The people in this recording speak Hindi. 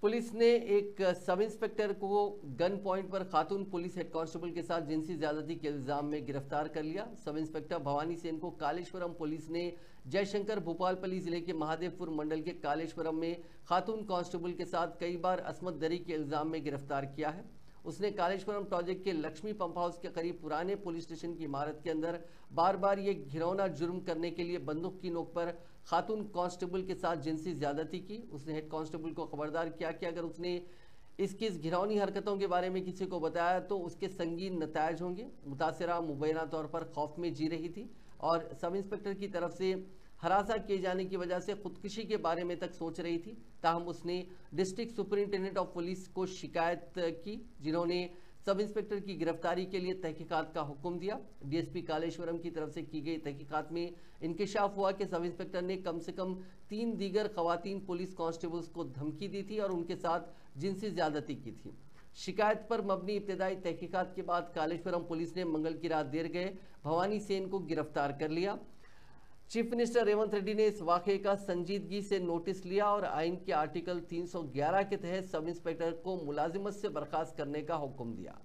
पुलिस ने एक सब इंस्पेक्टर को गन पॉइंट पर खातून पुलिस हेड कांस्टेबल के साथ जिनसी ज्यादती के इल्जाम में गिरफ्तार कर लिया। सब इंस्पेक्टर भवानी सेन को कालेश्वरम पुलिस ने जयशंकर भूपालपल्ली जिले के महादेवपुर मंडल के कालेश्वरम में खातून कांस्टेबल के साथ कई बार असमत दरी के इल्जाम में गिरफ्तार किया है। उसने कालेश्वरम प्रोजेक्ट के लक्ष्मी पंप हाउस के करीब पुराने पुलिस स्टेशन की इमारत के अंदर बार बार ये घिनौना जुर्म करने के लिए बंदूक की नोक पर खातून कांस्टेबल के साथ जिनसी ज्यादती की। उसने हेड कांस्टेबल को खबरदार किया कि अगर उसने इसकी इस घिनौनी हरकतों के बारे में किसी को बताया तो उसके संगीन नतायज होंगे। मुतासिरा मुबैना तौर पर खौफ में जी रही थी और सब इंस्पेक्टर की तरफ से हरासा किए जाने की वजह से खुदकुशी के बारे में तक सोच रही थी। ताहम उसने डिस्ट्रिक्ट सुपरिंटेंडेंट ऑफ पुलिस को शिकायत की, जिन्होंने सब इंस्पेक्टर की गिरफ्तारी के लिए तहकीकात का हुक्म दिया। डीएसपी कालेश्वरम की तरफ से की गई तहकीकात में इंकिशाफ हुआ कि सब इंस्पेक्टर ने कम से कम 3 दीगर खवातीन पुलिस कांस्टेबल्स को धमकी दी थी और उनके साथ जिनसी ज्यादती की थी। शिकायत पर मबनी इब्तदाई तहकीकात के बाद कालेश्वरम पुलिस ने मंगल की रात देर गए भवानी सेन को गिरफ्तार कर लिया। चीफ मिनिस्टर रेवंत रेड्डी ने इस वाक़े का संजीदगी से नोटिस लिया और आइन के आर्टिकल 311 के तहत सब इंस्पेक्टर को मुलाजिमत से बर्खास्त करने का हुक्म दिया।